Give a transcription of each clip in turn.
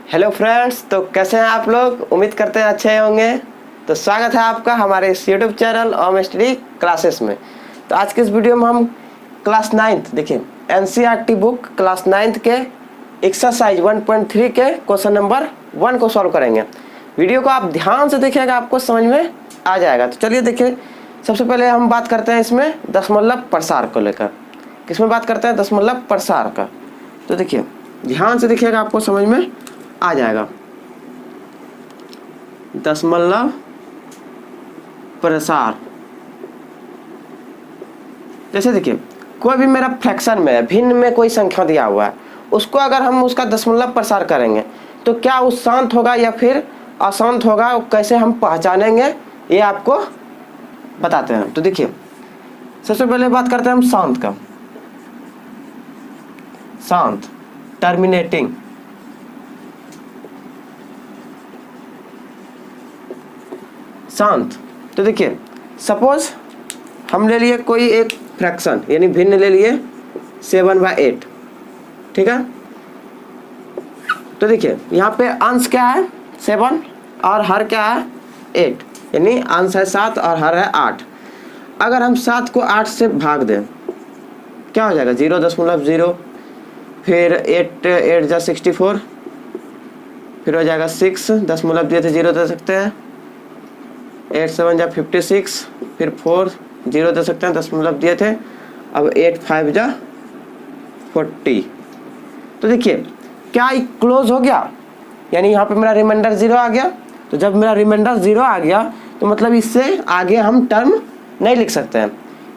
Hello friends, तो कैसे हैं आप लोग। उम्मीद करते हैं अच्छे होंगे। तो स्वागत है आपका हमारे इस यूट्यूब चैनल ओम स्टडी क्लासेस में। तो आज के इस वीडियो में हम क्लास 9th देखिए एनसीईआरटी बुक क्लास 9th के एक्सरसाइज 1.3 के क्वेश्चन नंबर 1 को सॉल्व करेंगे। वीडियो को आप ध्यान से देखिएगा, आपको समझ में आ जाएगा। तो चलिए देखिए, सबसे पहले हम बात करते हैं इसमें दशमलव प्रसार को लेकर। किसमें बात करते हैं? दशमलव प्रसार का। तो देखिए ध्यान से देखिएगा, आपको समझ में आ जाएगा। दशमलव प्रसार, जैसे देखिए कोई भी मेरा फ्रैक्शन में है, भिन्न में कोई संख्या दिया हुआ है, उसको अगर हम उसका दशमलव प्रसार करेंगे तो क्या वो शांत होगा या फिर अशांत होगा, कैसे हम पहचानेंगे ये आपको बताते हैं। तो देखिए सबसे पहले बात करते हैं हम शांत का। शांत, टर्मिनेटिंग। शांत, तो देखिए सपोज हम ले लिए कोई एक फ्रैक्शन यानी भिन्न ले लिए 7/8, ठीक है। तो देखिए यहाँ पे अंश क्या है 7 और हर क्या है 8, यानी अंश है 7 और हर है 8। अगर हम 7 को 8 से भाग दें क्या हो जाएगा? 0.0। फिर 8 जा 64, फिर हो जाएगा 6, दशमलव दिए थे 0 दे सकते हैं। 8 7 जा 56, फिर 4 0 दे सकते हैं, दशमलव दिए थे। अब 8 5 जा 40। तो देखिए क्या ये क्लोज हो गया, यानी यहाँ पे मेरा रिमाइंडर 0 आ गया। तो जब मेरा रिमाइंडर 0 आ गया तो मतलब इससे आगे हम टर्म नहीं लिख सकते हैं।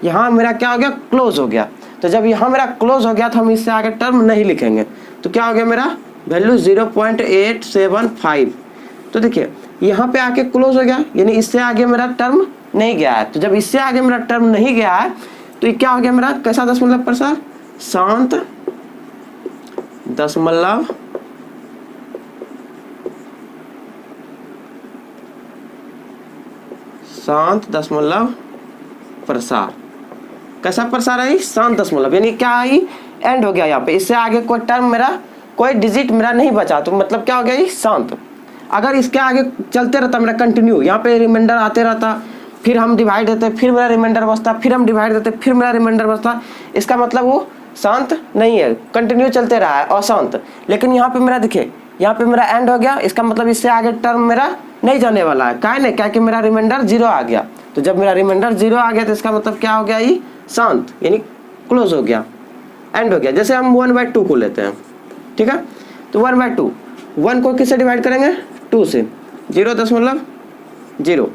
यहाँ मेरा क्या हो गया? क्लोज हो गया। तो जब यहाँ मेरा क्लोज हो गया तो हम इससे आगे टर्म नहीं लिखेंगे। तो क्या हो गया? मेरा वैल्यू 0.875। तो देखिए यहाँ पे आके क्लोज हो गया, यानी इससे आगे मेरा टर्म नहीं गया है। तो जब इससे आगे मेरा टर्म नहीं गया है तो ये क्या हो गया मेरा? कैसा दशमलव प्रसार? शांत दशमलव प्रसार। कैसा प्रसार है? शांत दशमलव, यानी क्या है? एंड हो गया यहाँ पे, इससे आगे कोई टर्म मेरा, कोई डिजिट मेरा नहीं बचा। तो मतलब क्या हो गया? ये शांत। अगर इसके आगे चलते रहता मेरा कंटिन्यू, यहाँ पे रिमाइंडर आते रहता, फिर हम डिवाइड देते, फिर मेरा रिमाइंडर बचता, फिर हम डिवाइड देते, फिर मेरा रिमाइंडर बचता, इसका मतलब वो शांत नहीं है, कंटिन्यू चलते रहा है, अशांत। लेकिन यहाँ पे मेरा देखिए, यहाँ पे मेरा एंड हो गया, इसका मतलब इससे आगे टर्म मेरा नहीं जाने वाला है। क्या नहीं, क्या कि मेरा रिमाइंडर 0 आ गया। तो जब मेरा रिमाइंडर 0 आ गया तो इसका मतलब क्या हो गया? ये शांत, यानी क्लोज हो गया, एंड हो गया। जैसे हम 1/2 को लेते हैं, ठीक है। तो 1/2, 1 को किससे डिवाइड करेंगे? 2 से। 0.0,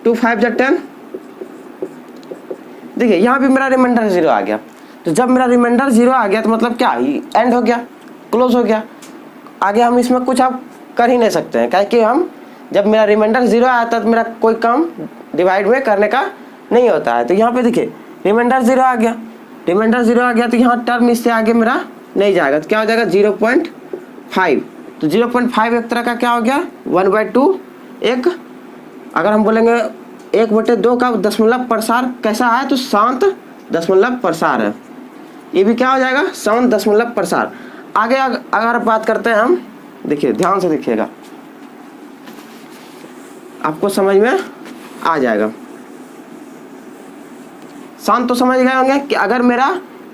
2 5 जा 10। देखिए यहाँ भी मेरा रिमाइंडर 0 आ गया। तो जब मेरा रिमाइंडर 0 आ गया तो मतलब क्या? एंड हो गया, क्लोज हो गया। आगे हम इसमें कुछ आप कर ही नहीं सकते हैं, क्योंकि हम जब मेरा रिमाइंडर 0 आया था तो मेरा कोई काम डिवाइड में करने का नहीं होता है। तो यहाँ पे देखिए रिमाइंडर 0 आ गया, रिमाइंडर 0 आ गया तो यहाँ टर्म इससे आगे मेरा नहीं जाएगा। तो क्या हो जाएगा? 0.5। तो 0.5 एक तरह का क्या हो गया? 1/2। एक अगर हम बोलेंगे 1/2 का दशमलव प्रसार कैसा है? तो शांत दशमलव प्रसार है। ये भी क्या हो जाएगा? शांत दशमलव प्रसार। आगे अगर बात करते हैं हम, देखिए ध्यान से देखिएगा, आपको समझ में आ जाएगा। शांत तो समझ गए होंगे कि अगर मेरा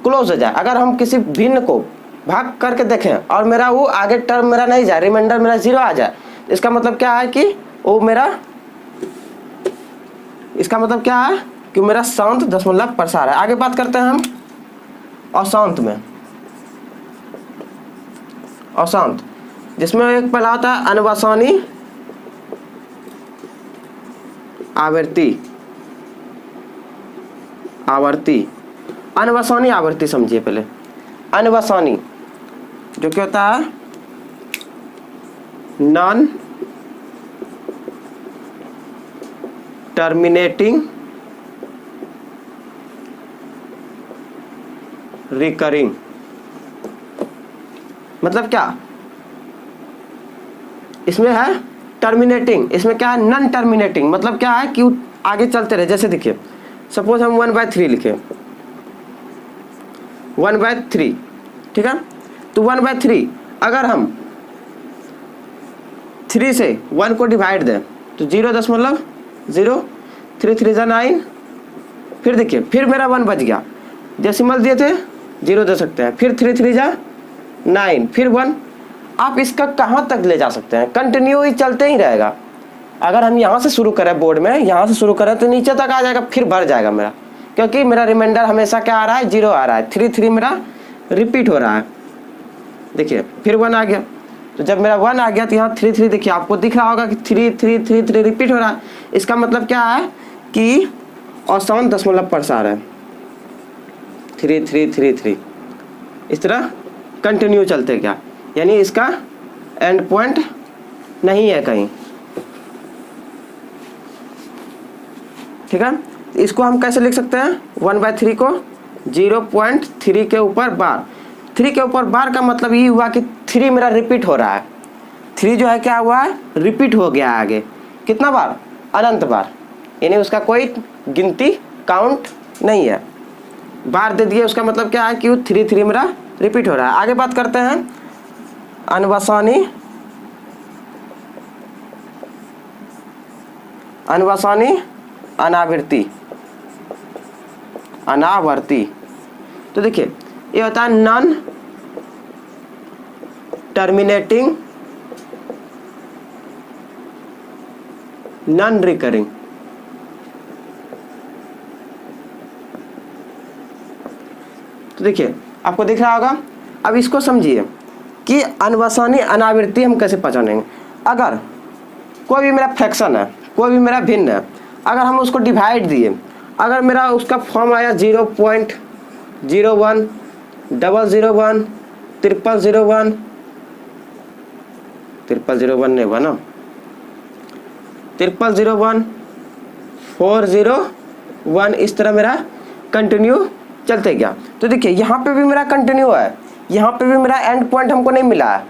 क्लोज हो जाए, अगर हम किसी भिन्न को भाग करके देखें और मेरा वो आगे टर्म मेरा नहीं जाए, रिमाइंडर मेरा 0 आ जाए, तो इसका मतलब क्या है कि वो मेरा, इसका मतलब क्या है कि मेरा शांत दशमलव प्रसार है। आगे बात करते हैं हम अशांत में। अशांत, जिसमें एक पहला होता है अनवसानी आवृत्ति। अनवसानी आवृत्ति समझिए पहले। अनवसानी जो क्या होता है? Non terminating recurring. मतलब क्या? इसमें है टर्मिनेटिंग, इसमें क्या है? Non terminating. मतलब क्या है कि आगे चलते रहे। जैसे देखिए सपोज हम 1/3 लिखे, 1/3, ठीक है। तो 1/3 अगर हम 3 से 1 को डिवाइड दें तो 0.0, 3 3 जा 9, फिर देखिए फिर मेरा 1 बच गया, डेसिमल दिए थे 0 दे सकते हैं, फिर 3 3 जा 9, फिर 1। आप इसका कहाँ तक ले जा सकते हैं, कंटिन्यू ही चलते ही रहेगा। अगर हम यहाँ से शुरू करें बोर्ड में, यहाँ से शुरू करें तो नीचे तक आ जाएगा, फिर भर जाएगा मेरा, क्योंकि मेरा रिमाइंडर हमेशा क्या आ रहा है, 0 आ रहा है। 3 3 मेरा रिपीट हो रहा है, देखिए फिर 1 आ गया। तो जब मेरा 1 आ गया तो यहाँ 3 3 देखिए आपको दिख रहा होगा कि 3 3 3 3 रिपीट हो रहा है। इसका मतलब क्या है कि आसान दशमलव प्रसार है, 3 3 3 3 इस तरह कंटिन्यू चलते क्या, यानी इसका एंड पॉइंट नहीं है कहीं, ठीक है। इसको हम कैसे लिख सकते हैं, 1/3 को 0.3 के ऊपर बार। 3 के ऊपर बार का मतलब ये हुआ कि 3 मेरा रिपीट हो रहा है, 3 जो है क्या हुआ है, रिपीट हो गया आगे, कितना बार, अनंत बार, यानी उसका कोई गिनती काउंट नहीं है, बार दे दिए, उसका मतलब क्या है कि 3 3 मेरा रिपीट हो रहा है। आगे बात करते हैं अनवसानी अनावृत्ति, अनावर्ती। तो देखिए ये होता है नॉन टर्मिनेटिंग नॉन रिकरिंग। तो देखिए आपको दिख रहा होगा। अब इसको समझिए कि अनवसानी अनावृत्ति हम कैसे पहचानेंगे। अगर कोई भी मेरा फ्रैक्शन है, कोई भी मेरा भिन्न है, अगर हम उसको डिवाइड दिए, अगर मेरा उसका फॉर्म आया 0.01, 001, 001, 0001, 0001 नहीं बना, 0001, 401, इस तरह मेरा कंटिन्यू चलते गया। तो देखिए यहाँ पे भी मेरा कंटिन्यू है, यहाँ पे भी मेरा एंड पॉइंट हमको नहीं मिला है,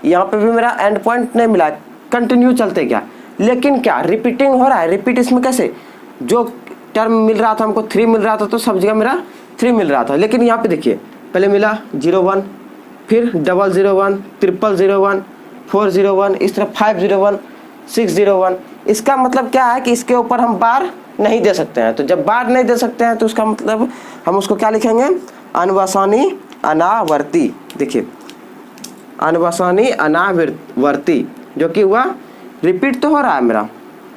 यहाँ पे भी मेरा एंड पॉइंट नहीं मिला है, कंटिन्यू चलते गया। लेकिन क्या रिपीटिंग हो रहा है, रिपीट इसमें कैसे, जो टर्म मिल रहा था हमको 3 मिल रहा था, तो सब जगह मेरा 3 मिल रहा था। लेकिन यहाँ पे देखिए पहले मिला 01, फिर 001, 0001, 401, इस तरह 501, 601। इसका मतलब क्या है कि इसके ऊपर हम बार नहीं दे सकते हैं। तो जब बार नहीं दे सकते हैं तो उसका मतलब हम उसको क्या लिखेंगे, अनवसानी अनावर्ती। देखिए अनवसानी अनावर्ती जो कि हुआ रिपीट तो हो रहा है, मेरा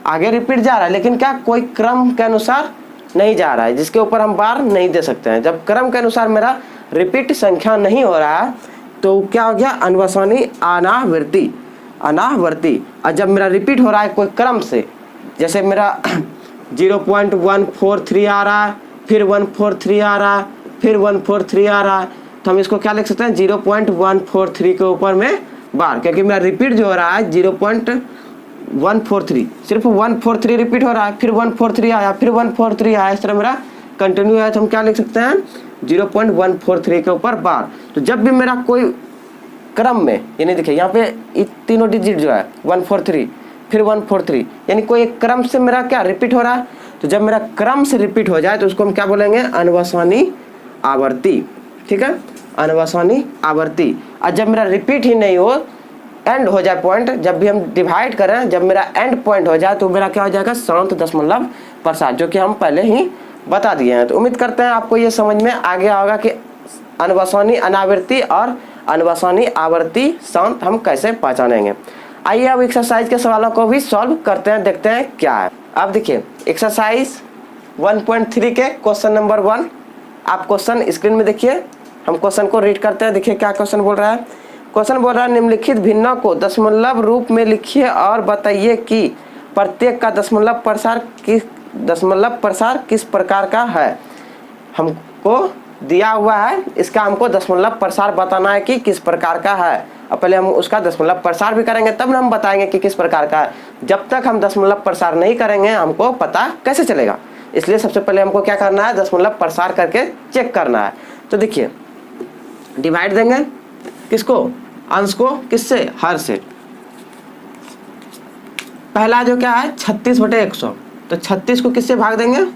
आगे रिपीट जा रहा है, लेकिन क्या कोई क्रम के अनुसार नहीं जा रहा है, जिसके ऊपर हम बार नहीं दे सकते हैं। जब क्रम के अनुसार मेरा रिपीट संख्या नहीं हो रहा है तो क्या हो गया, अनवसानी अनावर्ती, अनावर्ती। और जब मेरा रिपीट हो रहा है कोई क्रम से, जैसे मेरा 0.143 आ रहा है, फिर 143 आ रहा है, फिर 143 आ रहा है, तो हम इसको क्या लिख सकते हैं, 0.143 के ऊपर में बार, क्योंकि मेरा रिपीट जो हो रहा है 0.143, सिर्फ 143 रिपीट हो रहा है, फिर 143 आया, फिर 143 आया, इस तरह मेरा कंटिन्यू है। तो हम क्या लिख सकते हैं, 0.143 के ऊपर बार। तो जब भी मेरा कोई क्रम में, यानी देखिए यहाँ पे तीनों डिजिट जो है 143, फिर 143, यानी कोई एक क्रम से मेरा क्या रिपीट हो रहा है। तो जब मेरा क्रम से रिपीट हो जाए तो उसको हम क्या बोलेंगे, अनवसानी आवर्ती, ठीक है, अनवसानी आवर्ती। और जब मेरा रिपीट ही नहीं हो, एंड हो जाए पॉइंट, जब भी हम डिवाइड करें, जब मेरा एंड पॉइंट हो जाए तो मेरा क्या हो जाएगा, शांत दशमलव प्रसार, जो कि हम पहले ही बता दिए हैं। तो उम्मीद करते हैं आपको ये समझ में आ गया होगा कि अनवसानी अनावृत्ति और अनवसानी आवर्ती शांत हम कैसे पहचानेंगे। आइए अब एक्सरसाइज के सवालों को भी सॉल्व करते हैं, देखते हैं क्या है। अब देखिए एक्सरसाइज 1.3 के क्वेश्चन नंबर 1, आप क्वेश्चन स्क्रीन में देखिए, हम क्वेश्चन को रीड करते हैं। देखिए क्या क्वेश्चन बोल रहा है। क्वेश्चन बोल रहा है, निम्नलिखित भिन्नों को दशमलव रूप में लिखिए और बताइए कि प्रत्येक का दशमलव प्रसार किस प्रकार का है। हमको दिया हुआ है, इसका हमको दशमलव प्रसार बताना है कि किस प्रकार का है। अब पहले हम उसका दशमलव प्रसार भी करेंगे, तब ना हम बताएंगे कि किस प्रकार का है। जब तक हम दशमलव प्रसार नहीं करेंगे हमको पता कैसे चलेगा। इसलिए सबसे पहले हमको क्या करना है, दशमलव प्रसार करके चेक करना है। तो देखिए डिवाइड देंगे किसको, अंश को, किससे, हर से। पहला जो क्या है 36/100, तो 36 को किससे भाग देंगे,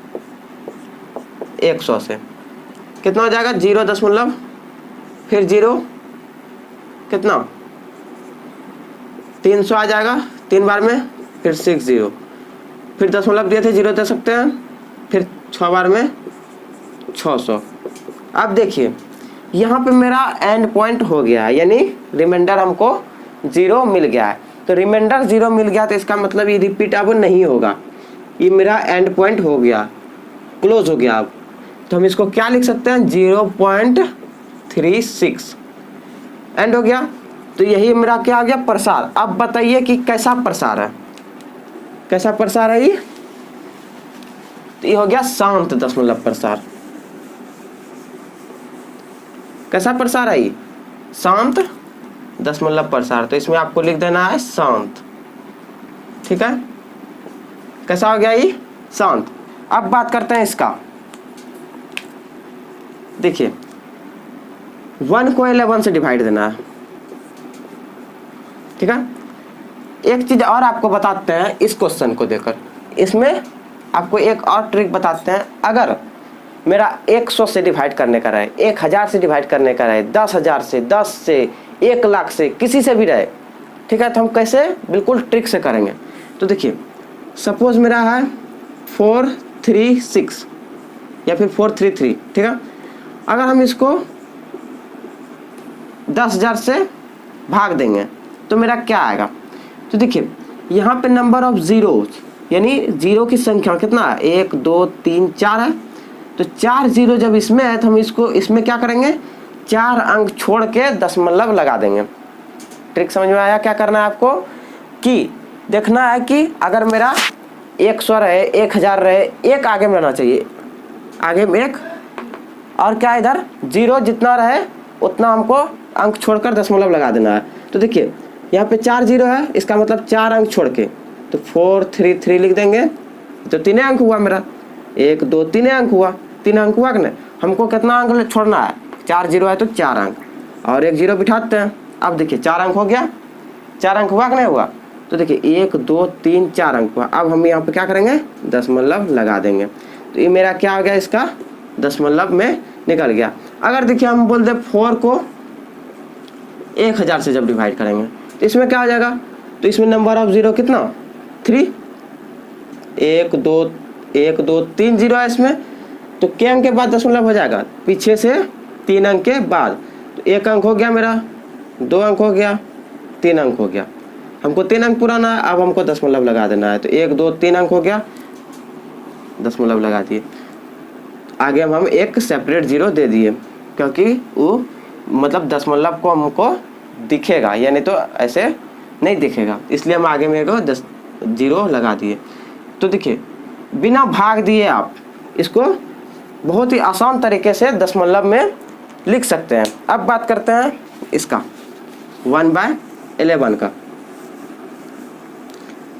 100 से। कितना हो जाएगा, 0 दशमलव, फिर 0, कितना 300 आ जाएगा, 3 बार में, फिर 60, फिर दशमलव दिए थे 0 दे सकते हैं, फिर 6 बार में 600। अब देखिए यहाँ पे मेरा एंड पॉइंट हो गया है, यानी रिमाइंडर हमको 0 मिल गया है। तो रिमाइंडर 0 मिल गया तो इसका मतलब ये रिपीट अब नहीं होगा, ये मेरा एंड पॉइंट हो गया, क्लोज हो गया। अब तो हम इसको क्या लिख सकते हैं, 0.36 एंड हो गया। तो यही मेरा क्या आ गया, प्रसार। अब बताइए कि कैसा प्रसार है, कैसा प्रसार है ये, तो ये हो गया शांत दशमलव प्रसार। कैसा प्रसार है ये, शांत दशमलव प्रसार। तो इसमें आपको लिख देना है शांत, ठीक है। कैसा हो गया ये, शांत। अब बात करते हैं इसका, देखिए 1 को 11 से डिवाइड देना है, ठीक है। एक चीज और आपको बताते हैं इस क्वेश्चन को देखकर, इसमें आपको एक और ट्रिक बताते हैं। अगर मेरा 100 से डिवाइड करने का रहे, 1000 से डिवाइड करने का रहे, 10,000 से, 10 से, 1 लाख से, किसी से भी रहे, ठीक है, तो हम कैसे बिल्कुल ट्रिक से करेंगे। तो देखिए सपोज मेरा है 436 या फिर 433, ठीक है। अगर हम इसको 10,000 से भाग देंगे तो मेरा क्या आएगा, तो देखिए यहाँ पे नंबर ऑफ जीरोज, यानी जीरो की संख्या कितना है, 1 2 3 4 है। तो 4 जीरो जब इसमें है तो हम इसको इसमें क्या करेंगे, 4 अंक छोड़ के दशमलव लगा देंगे। ट्रिक समझ में आया, क्या करना है आपको, कि देखना है कि अगर मेरा 100 रहे, 1000 रहे, एक आगे में रहना चाहिए, आगे में एक, और क्या इधर जीरो जितना रहे उतना हमको अंक छोड़कर दशमलव लगा देना है। तो देखिए यहाँ पे 4 जीरो है, इसका मतलब 4 अंक छोड़ के, तो 433 लिख देंगे। तो 3 अंक हुआ मेरा, 1 2 3 अंक हुआ, 3 अंक हुआ कि नहीं। हमको कितना अंक छोड़ना है, 4 जीरो है तो 4 अंक और 1 जीरो बिठाते हैं। अब देखिए 4 अंक हो गया, 4 अंक हुआ कि नहीं हुआ। तो देखिए 1 2 3 4 अंक हुआ। अब हम यहाँ पे क्या करेंगे, दशमलव लगा देंगे। तो ये मेरा क्या हो गया, इसका दशमलव में निकल गया। अगर देखिए हम बोल दे 4 को 1000 से जब डिवाइड करेंगे तो इसमें क्या आ जाएगा, तो इसमें नंबर ऑफ जीरो कितना, 3, 1 2 3 जीरो है इसमें। तो के अंक के बाद दशमलव हो जाएगा, पीछे से 3 अंक के बाद। तो 1 अंक हो गया मेरा, 2 अंक हो गया, 3 अंक हो गया। हमको 3 अंक पुराना है, अब हमको दशमलव लगा देना है। तो 1 2 3 अंक हो गया, दशमलव लगा दिए। आगे हम एक सेपरेट जीरो दे दिए, क्योंकि वो मतलब दशमलव को हमको दिखेगा, यानी तो ऐसे नहीं दिखेगा, इसलिए हम आगे में एक 10 जीरो लगा दिए। तो देखिए बिना भाग दिए आप इसको बहुत ही आसान तरीके से दशमलव में लिख सकते हैं। अब बात करते हैं इसका 1/11 का।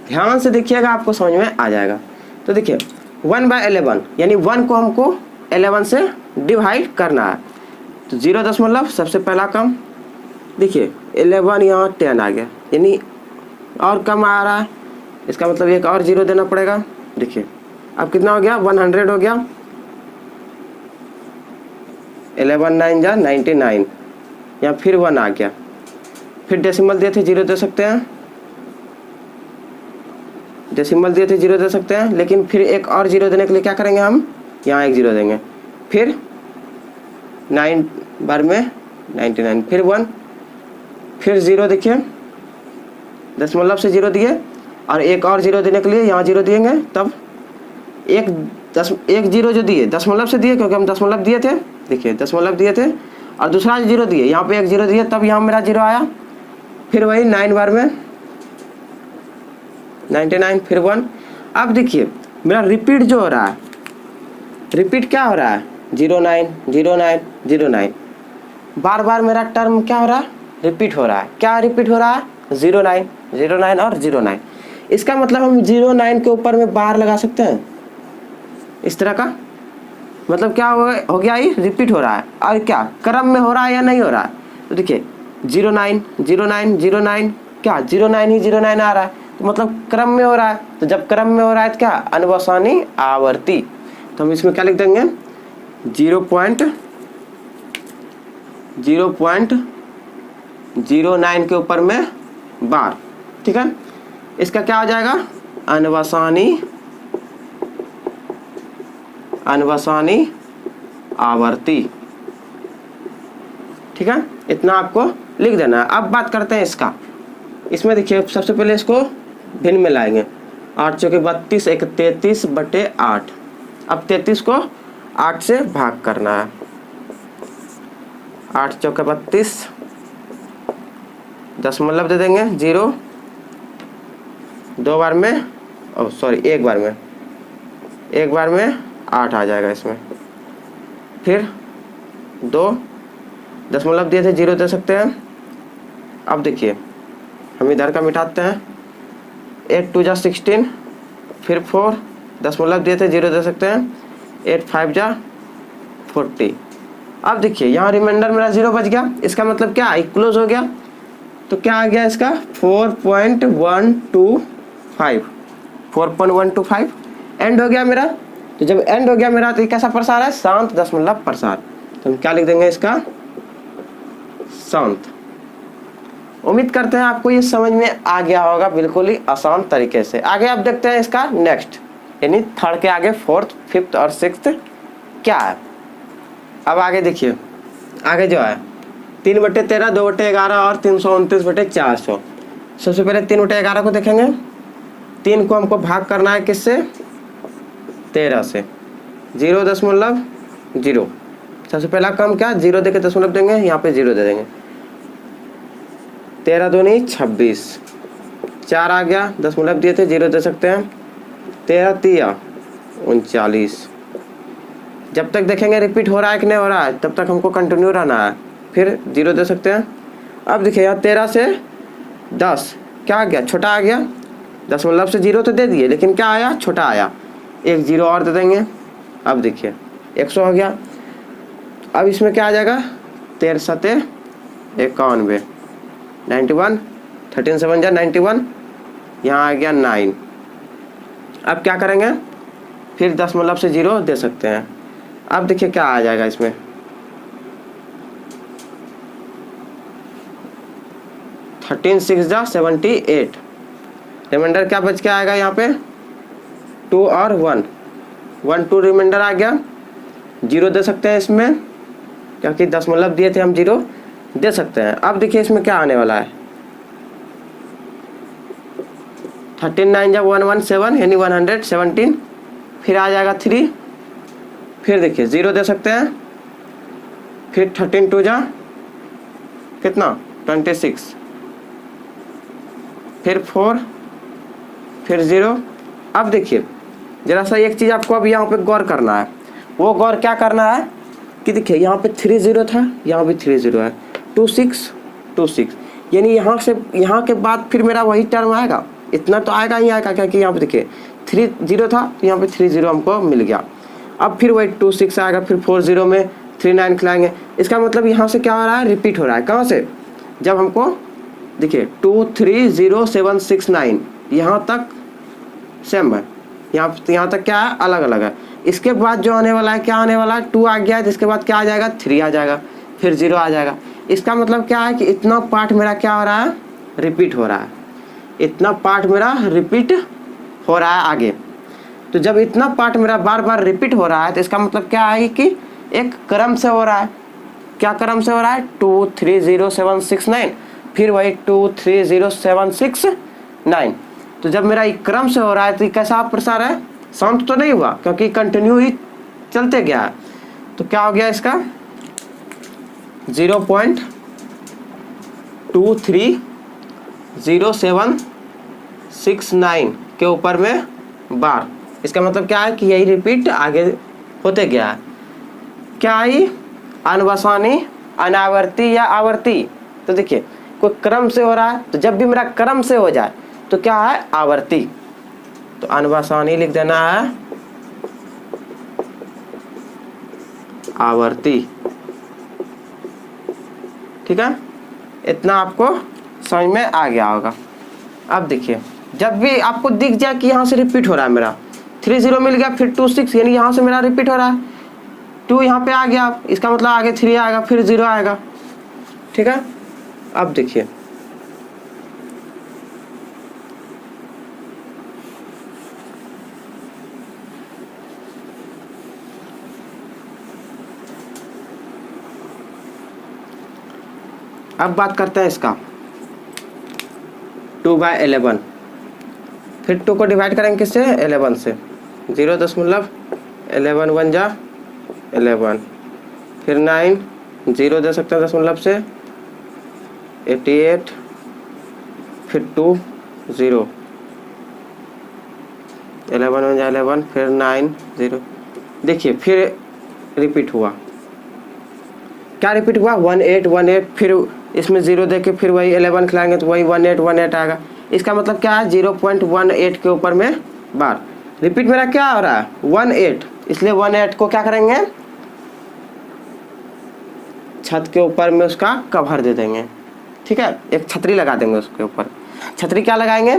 ध्यान से देखिएगा, आपको समझ में आ जाएगा। तो देखिए 1/11 यानी 1 को हमको 11 से डिवाइड करना है। तो 0 दशमलव सबसे पहला कम, देखिए 11 यहाँ 10 आ गया, यानी और कम आ रहा है, इसका मतलब एक और जीरो देना पड़ेगा। देखिए अब कितना हो गया, 100 हो गया, 11 9 जा 99, यहाँ फिर 1 आ गया। फिर डेसिमल दिए थे 0 दे सकते हैं, डेसिमल दिए थे 0 दे सकते हैं, लेकिन फिर एक और जीरो देने के लिए क्या करेंगे, हम यहाँ एक जीरो देंगे। फिर 9 बार में 99, फिर 1, फिर 0, देखिए दशमलव से 0 दिए और एक और जीरो देने के लिए यहाँ जीरो दिएंगे। तब एक जीरो जो दिए दशमलव से दिए, क्योंकि हम दशमलव दिए थे, देखिए दशमलव दिए थे, और दूसरा जीरो दिए, यहाँ पे एक जीरो दिए, तब यहाँ मेरा जीरो आया। फिर वही 9 बार में 99, फिर 1। अब देखिए मेरा रिपीट जो हो रहा है, रिपीट क्या हो रहा है, 09 09 09, बार बार मेरा टर्म क्या हो रहा है, रिपीट हो रहा है। क्या रिपीट हो रहा है, 09 09 और 09। इसका मतलब हम 09 के ऊपर में बार लगा सकते हैं, इस तरह का। मतलब क्या हो गया, ये रिपीट हो रहा है, और क्या क्रम में हो रहा है या नहीं हो रहा है। तो देखिए 09 09 09, क्या 09 ही 09 आ रहा है, तो मतलब क्रम में हो रहा है। तो जब क्रम में हो रहा है तो क्या, अनुवसानी आवर्ती। तो हम इसमें क्या लिख देंगे, 0.09 के ऊपर में बार, ठीक है। इसका क्या हो जाएगा, अनवसानी आवर्ती। ठीक है, इतना आपको लिख देना है। अब बात करते हैं इसका। इसमें देखिए सबसे पहले इसको भिन्न में लाएंगे। 8 चौके 32, एक 33/8। अब 33 को 8 से भाग करना है। 8 चौके 32, दशमलव दे देंगे 0, 2 बार में, एक बार में 8 आ जाएगा इसमें। फिर 2 दशमलव दिए थे 0 दे सकते हैं। अब देखिए हम इधर का मिटाते हैं। 8 2 जा 16, फिर 4 दशमलव दिए थे 0 दे सकते हैं। 8 5 जा 40। अब देखिए यहाँ रिमाइंडर मेरा 0 बच गया। इसका मतलब क्या, क्लोज हो गया। तो क्या आ गया इसका 4.125 एंड हो गया मेरा। तो जब एंड हो गया मेरा तो ये कैसा प्रसार है, शांत दशमलव प्रसार। तो हम क्या लिख देंगे इसका, शांत। उम्मीद करते हैं आपको ये समझ में आ गया होगा बिल्कुल ही आसान तरीके से। आगे आप देखते हैं इसका नेक्स्ट, यानी थर्ड के आगे फोर्थ, फिफ्थ और सिक्स्थ क्या है। अब आगे देखिए, आगे जो है 3/13, 2/11 और 329/400। सबसे पहले 3/11 को देखेंगे। 3 को हमको भाग करना है किससे, 13 से। 0.0 सबसे पहला काम क्या, 0 देके दशमलव देंगे, यहाँ पे 0 दे देंगे। 13 दूनी 26, 4 आ गया, दशमलव दिए थे 0 दे सकते हैं। 13 तिया 39। जब तक देखेंगे रिपीट हो रहा है कि नहीं हो रहा है तब तक हमको कंटिन्यू रहना है। फिर 0 दे सकते हैं। अब देखिए यहाँ 13 से 10 क्या आ गया, छोटा आ गया। दशमलव से 0 तो दे दिए लेकिन क्या आया, छोटा आया। एक 0 और दे देंगे। अब देखिए 100 हो गया। अब इसमें क्या आ जाएगा, 13 सते 91, 91, 13 7 जा 91, यहाँ आ गया 9। अब क्या करेंगे, फिर दशमलव से 0 दे सकते हैं। अब देखिए क्या आ जाएगा इसमें, 13 6 जा 78। रिमाइंडर क्या बच के आएगा यहाँ पे, 2 और 1, 1 2 रिमाइंडर आ गया। 0 दे सकते हैं इसमें क्योंकि दशमलव दिए थे हम, 0 दे सकते हैं। अब देखिए इसमें क्या आने वाला है, 13 9 जा 117 यानी 117। फिर आ जाएगा 3, फिर देखिए 0 दे सकते हैं। फिर 13 2 जा कितना 26, फिर 4, फिर 0। अब देखिए जरा सा एक चीज़ आपको अब यहाँ पे गौर करना है। वो गौर क्या करना है कि देखिए यहाँ पे 3 0 था, यहाँ भी 3 0 है। 2 6 2 6 यानी यहाँ से यहाँ के बाद फिर मेरा वही टर्म आएगा, इतना तो आएगा ही आएगा क्योंकि यहाँ पे देखिए 3 0 था, यहाँ पे 3 0 हमको मिल गया। अब फिर वही 2 6 आएगा, फिर 4 0 में 3 9 खिलाएंगे। इसका मतलब यहाँ से क्या हो रहा है, रिपीट हो रहा है। कहाँ से, जब हमको देखिए 2 3 0 7 6 9 यहाँ तक सेम है, यहाँ तक क्या है, अलग अलग है। इसके बाद जो आने वाला है, क्या आने वाला है, 2 आ गया है, जिसके बाद क्या आ जाएगा, 3 आ जाएगा, फिर 0 आ जाएगा। इसका मतलब क्या है कि इतना पार्ट मेरा क्या हो रहा है, रिपीट हो रहा है। इतना पार्ट मेरा रिपीट हो रहा है आगे। तो जब इतना पार्ट मेरा बार बार रिपीट हो रहा है तो इसका मतलब क्या है कि एक क्रम से हो रहा है। क्या क्रम से हो रहा है, 2 3 0 7 6 9, फिर वही 2 3 0 7 6 9। तो जब मेरा एक क्रम से हो रहा है तो कैसा प्रसार है, शांत तो नहीं हुआ क्योंकि कंटिन्यू ही चलते गया है। तो क्या हो गया इसका 0.230769 के ऊपर में बार। इसका मतलब क्या है कि यही रिपीट आगे होते गया है। क्या आई, अनवसानी, अनावर्ती या आवर्ती। तो देखिए कोई क्रम से हो रहा है तो जब भी मेरा क्रम से हो जाए तो क्या है, आवर्ती। तो अनवसानी लिख देना है आवर्ती। ठीक है, इतना आपको समझ में आ गया होगा। अब देखिए जब भी आपको दिख जाए कि यहाँ से रिपीट हो रहा है मेरा, 3 0 मिल गया, फिर 2 6 यानी यहाँ से मेरा रिपीट हो रहा है। 2 यहाँ पे आ गया, इसका मतलब आगे 3 आएगा, फिर 0 आएगा। ठीक है, अब देखिए अब बात करते हैं इसका 2/11, फिर 2 को डिवाइड करेंगे किससे 11 से, 0.11 1 जा 11, फिर 9 0 दे सकते हैं दशमलव से 88, फिर 2 0, 11 1 जा 11, फिर 9 0। देखिए फिर रिपीट हुआ, क्या रिपीट हुआ 1818, फिर इसमें 0 देके फिर वही 11 खिलाएंगे तो वही 1818 आएगा। इसका मतलब क्या है 0.18 के ऊपर में बार। रिपीट मेरा क्या हो रहा है 18, इसलिए 18 को क्या करेंगे छत के ऊपर में उसका कवर दे देंगे, ठीक है, एक छतरी लगा देंगे उसके ऊपर। छतरी क्या लगाएंगे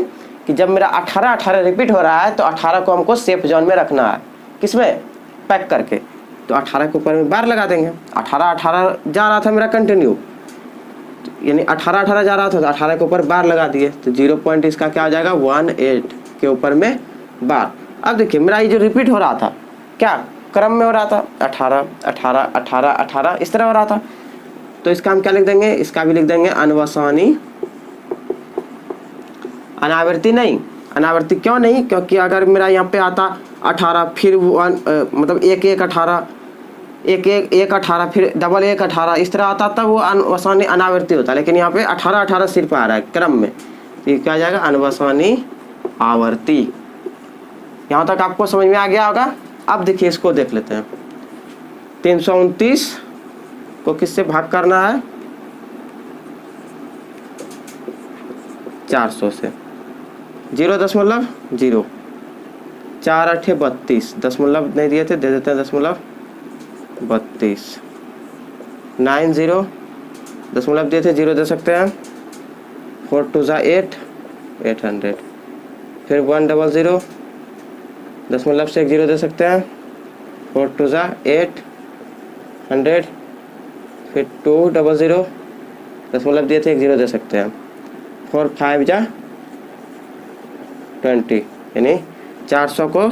कि जब मेरा 18 रिपीट हो रहा है तो 18 को हमको सेफ जोन में रखना है, किसमें पैक करके, तो 18 के ऊपर में बार लगा देंगे। 18 जा रहा था मेरा कंटिन्यू, यानी 18 जा रहा था तो 18 के ऊपर बार लगा दिए, तो 0 पॉइंट इसका क्या हो जाएगा 18 के ऊपर में बार। अब देखिए मेरा ये जो रिपीट हो रहा था क्या क्रम में हो रहा था 18 18 18 18 इस तरह हो रहा था, तो इसका हम क्या लिख देंगे, इसका भी लिख देंगे अनवसानी, अनावर्ती नहीं, अनावर्ती क्यों नहीं, क्योंकि अगर मेरा यहाँ पे आता 18 फिर मतलब 1 1 18 1 1 1 18 फिर डबल 1 18 इस तरह आता तब वो अनवसानी अनावर्ती होता, लेकिन यहाँ पे 18 18 सिर्फ आ रहा है क्रम में, तो ये क्या आ जाएगा अनवसानी आवर्ती। यहाँ तक आपको समझ में आ गया होगा। अब देखिए इसको देख लेते हैं, 329 को किससे भाग करना है 400 से, 0.0, 4 8 32, दशमलव नहीं दिए थे दे देते हैं 0.32, 9 0 दशमलव दिए थे 0 दे सकते हैं, 4 2 8 800, फिर 100 दशमलव से 1 0 दे सकते हैं, 4 2 800, फिर 200 दशमलव दिए थे 1 0 दे सकते हैं, 4 5 20, यानी 400 को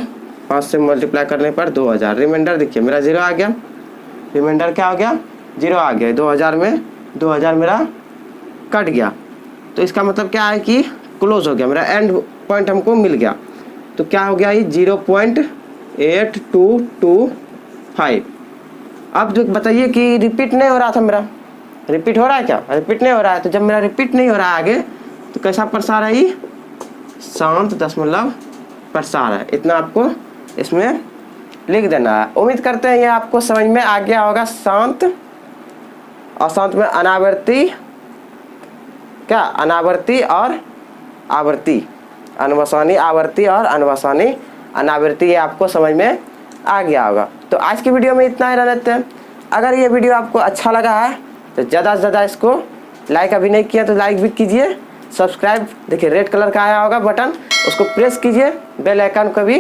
5 से मल्टीप्लाई करने पर 2000, रिमाइंडर देखिए मेरा 0 आ गया, रिमाइंडर क्या हो गया 0 आ गया, 2000 में 2000 मेरा कट गया, तो इसका मतलब क्या है कि क्लोज हो गया, मेरा एंड पॉइंट हमको मिल गया। तो क्या हो गया ये 0.8225। अब जो बताइए कि रिपीट नहीं हो रहा था मेरा, रिपीट हो रहा है क्या, रिपीट नहीं हो रहा है, तो जब मेरा रिपीट नहीं हो रहा है आगे तो कैसा प्रसार है ये शांत दशमलव प्रसार है। इतना आपको इसमें लिख देना है। उम्मीद करते हैं ये आपको समझ में आ गया होगा। शांत अशांत में अनावर्ती, क्या अनावर्ती और आवर्ती, अनवसानी आवर्ती और अनवसानी अनावर्ती, ये आपको समझ में आ गया होगा। तो आज की वीडियो में इतना ही रहने देते हैं। अगर ये वीडियो आपको अच्छा लगा है तो ज़्यादा से ज़्यादा इसको लाइक अभी नहीं किया तो लाइक भी कीजिए, सब्सक्राइब देखिए रेड कलर का आया होगा बटन, उसको प्रेस कीजिए, बेल आइकन को भी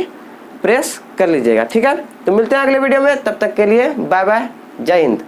प्रेस कर लीजिएगा, ठीक है। तो मिलते हैं अगले वीडियो में, तब तक के लिए बाय बाय, जय हिंद।